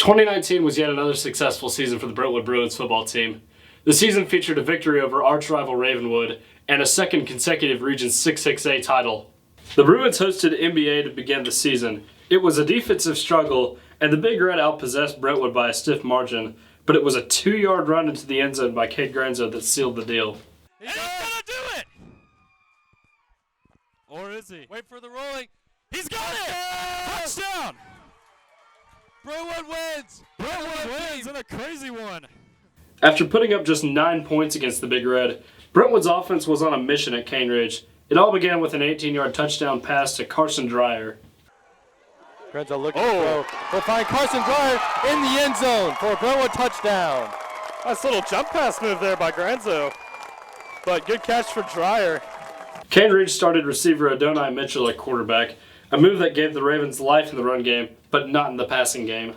2019 was yet another successful season for the Brentwood Bruins football team. The season featured a victory over arch-rival Ravenwood and a second consecutive Region 6-6A title. The Bruins hosted NBA to begin the season. It was a defensive struggle, and the Big Red outpossessed Brentwood by a stiff margin, but it was a 2-yard run into the end zone by Cade Granzo that sealed the deal. He's gonna do it! Or is he? Wait for the rolling. He's got it! Touchdown! Brentwood wins! Brentwood wins in a crazy one. After putting up just 9 points against the Big Red, Brentwood's offense was on a mission at Cane Ridge. It all began with an 18-yard touchdown pass to Carson Dreyer. Granzo looking to throw. We'll find Carson Dreyer in the end zone for a Brentwood touchdown. Nice little jump pass move there by Granzo, but good catch for Dreyer. Cane Ridge started receiver Adonai Mitchell at quarterback, a move that gave the Ravens life in the run game, but not in the passing game.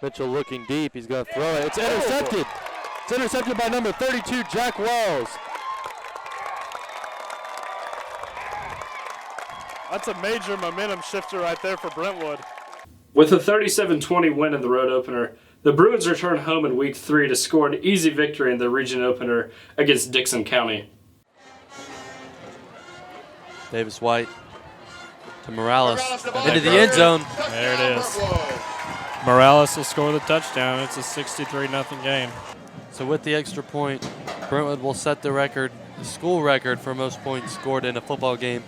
Mitchell looking deep. He's going to throw it. It's intercepted. It's intercepted by number 32, Jack Wells. That's a major momentum shifter right there for Brentwood. With a 37-20 win in the road opener, the Bruins returned home in Week 3 to score an easy victory in the region opener against Dixon County. Davis White to Morales into the end zone. There it is. Morales will score the touchdown. It's a 63-0 game. So with the extra point, Brentwood will set the record, the school record for most points scored in a football game.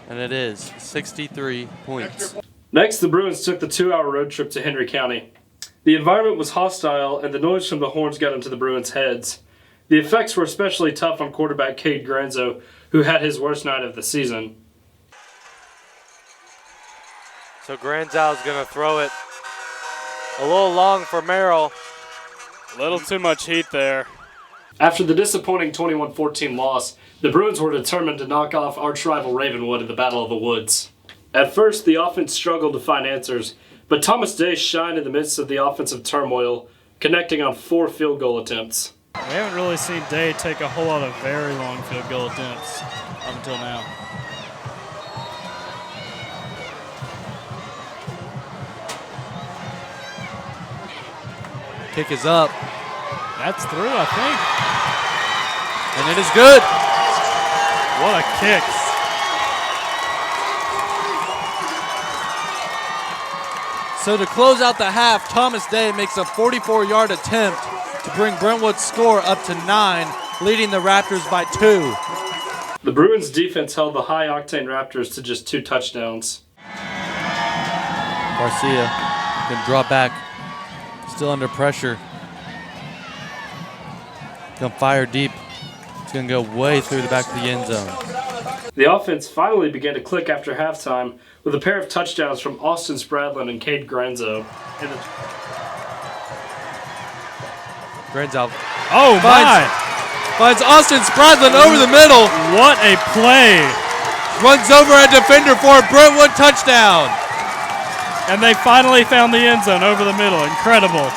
And it is 63 points. Next, the Bruins took the 2-hour road trip to Henry County. The environment was hostile, and the noise from the horns got into the Bruins' heads. The effects were especially tough on quarterback Cade Granzo, who had his worst night of the season. So Granzo's going to throw it a little long for Merrill. A little too much heat there. After the disappointing 21-14 loss, the Bruins were determined to knock off arch-rival Ravenwood in the Battle of the Woods. At first, the offense struggled to find answers, but Thomas Day shined in the midst of the offensive turmoil, connecting on 4 field goal attempts. We haven't really seen Day take a whole lot of very long field goal attempts up until now. Kick is up. That's through, I think. And it is good. What a kick. So to close out the half, Thomas Day makes a 44-yard attempt to bring Brentwood's score up to 9, leading the Raptors by 2. The Bruins defense held the high-octane Raptors to just 2 touchdowns. Garcia can draw back, still under pressure. Gonna fire deep. It's gonna go way through the back of the end zone. The offense finally began to click after halftime with a pair of touchdowns from Austin Spradlin and Cade Granzo. Granzo Oh, my! finds Austin Spradlin over the middle. What a play! Runs over a defender for a Brentwood touchdown. And they finally found the end zone over the middle. Incredible.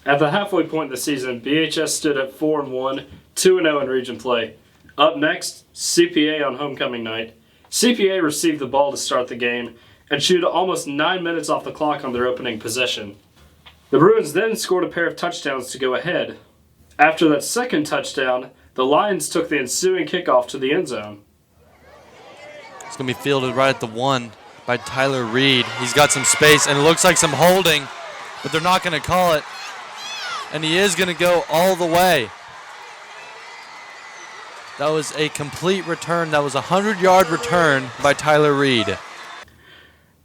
At the halfway point in the season, BHS stood at 4-1, 2-0 in region play. Up next, CPA on homecoming night. CPA received the ball to start the game and chewed almost 9 minutes off the clock on their opening possession. The Bruins then scored a pair of touchdowns to go ahead. After that second touchdown, the Lions took the ensuing kickoff to the end zone. It's going to be fielded right at the 1 by Tyler Reed. He's got some space, and it looks like some holding, but they're not going to call it. And he is going to go all the way. That was a complete return. That was a 100-yard return by Tyler Reed.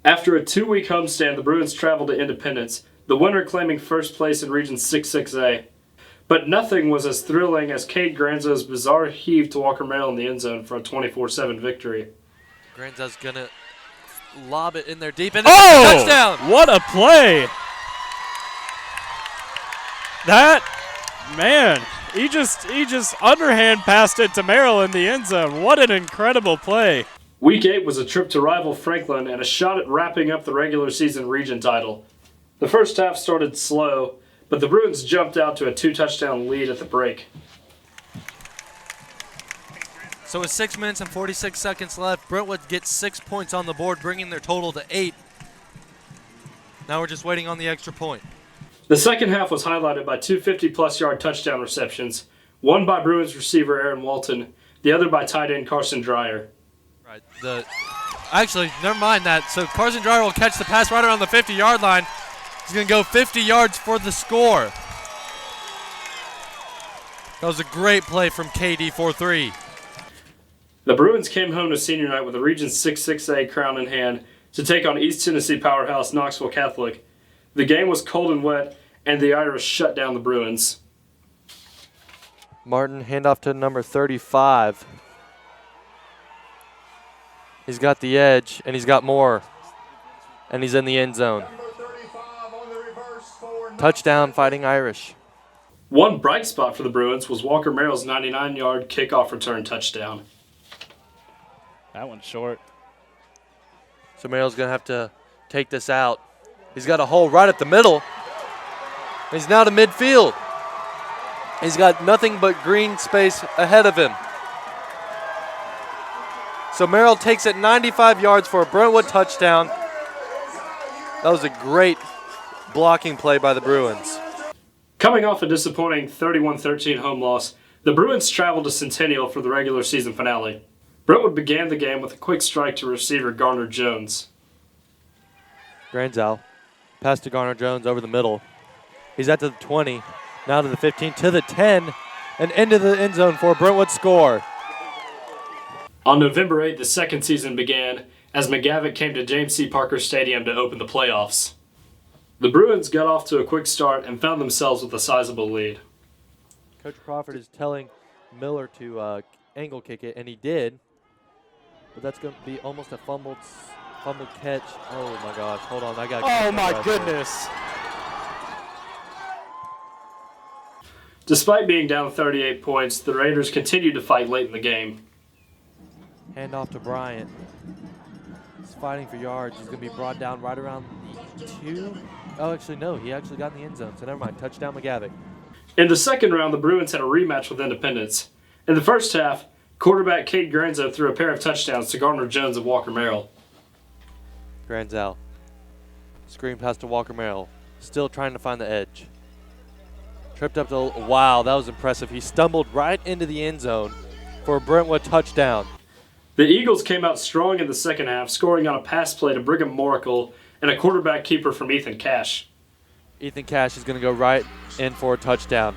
After a 2-week homestand, the Bruins traveled to Independence, the winner claiming first place in Region 6-6A. But nothing was as thrilling as Cade Granzo's bizarre heave to Walker Merrill in the end zone for a 24-7 victory. Granzo's going to lob it in there deep, and touchdown! What a play! That, man, he just underhand passed it to Merrill in the end zone. What an incredible play. Week 8 was a trip to rival Franklin and a shot at wrapping up the regular season region title. The first half started slow, but the Bruins jumped out to a 2-touchdown lead at the break. So with 6 minutes and 46 seconds left, Brentwood gets 6 points on the board, bringing their total to 8. Now we're just waiting on the extra point. The second half was highlighted by two 50-plus yard touchdown receptions, one by Bruins receiver Aaron Walton, the other by tight end Carson Dreyer. Right. Actually, never mind that. So Carson Dreyer will catch the pass right around the 50-yard line. He's going to go 50 yards for the score. That was a great play from KD-43. The Bruins came home to senior night with a Region 6-6A crown in hand to take on East Tennessee powerhouse Knoxville Catholic. The game was cold and wet, and the Irish shut down the Bruins. Martin, handoff to number 35. He's got the edge, and he's got more. And he's in the end zone. Touchdown, Fighting Irish. One bright spot for the Bruins was Walker Merrill's 99-yard kickoff return touchdown. That one's short. So Merrill's going to have to take this out. He's got a hole right at the middle. He's now to midfield. He's got nothing but green space ahead of him. So Merrill takes it 95 yards for a Brentwood touchdown. That was a great blocking play by the Bruins. Coming off a disappointing 31-13 home loss, the Bruins traveled to Centennial for the regular season finale. Brentwood began the game with a quick strike to receiver Garner Jones. Granzow. Pass to Garner Jones over the middle. He's at the 20, now to the 15, to the 10, and into the end zone for a Brentwood score. On November 8th, the second season began as McGavick came to James C. Parker Stadium to open the playoffs. The Bruins got off to a quick start and found themselves with a sizable lead. Coach Crawford is telling Miller to angle kick it, and he did. But that's going to be almost a fumbled catch. Oh, my gosh. Hold on. I got. Oh, my goodness. Despite being down 38 points, the Raiders continued to fight late in the game. Hand off to Bryant. He's fighting for yards. He's going to be brought down right around the 2. Oh, actually, no. He actually got in the end zone, so never mind. Touchdown, McGavick. In the second round, the Bruins had a rematch with Independence. In the first half, quarterback Cade Granzo threw a pair of touchdowns to Garner Jones and Walker Merrill. Granzow. Screen pass to Walker Merrill. Still trying to find the edge. Tripped up to, wow, that was impressive. He stumbled right into the end zone for a Brentwood touchdown. The Eagles came out strong in the second half, scoring on a pass play to Brigham Moracle and a quarterback keeper from Ethan Cash. Ethan Cash is going to go right in for a touchdown.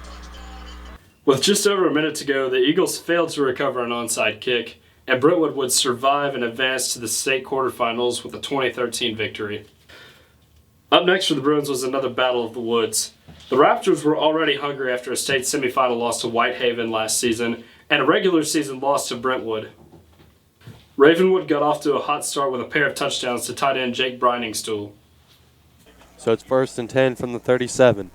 With just over a minute to go, the Eagles failed to recover an onside kick, and Brentwood would survive and advance to the state quarterfinals with a 2013 victory. Up next for the Bruins was another Battle of the Woods. The Raptors were already hungry after a state semifinal loss to Whitehaven last season and a regular season loss to Brentwood. Ravenwood got off to a hot start with a pair of touchdowns to tight end Jake Briningstool. So it's 1st and 10 from the 37.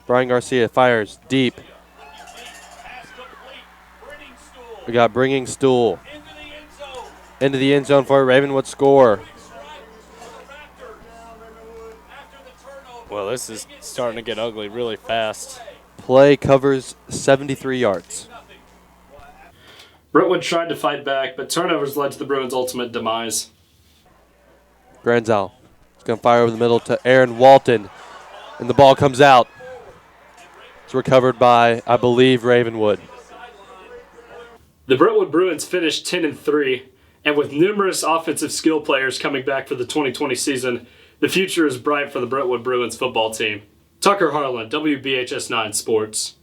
Brian Garcia fires deep. We got Bringing Stool into the end zone for a Ravenwood score. Well, this is starting to get ugly really fast. Play covers 73 yards. Brentwood tried to fight back, but turnovers led to the Bruins' ultimate demise. Granzow is going to fire over the middle to Aaron Walton, and the ball comes out. It's recovered by, I believe, Ravenwood. The Brentwood Bruins finished 10-3, and with numerous offensive skill players coming back for the 2020 season, the future is bright for the Brentwood Bruins football team. Tucker Harlin, WBHS 9 Sports.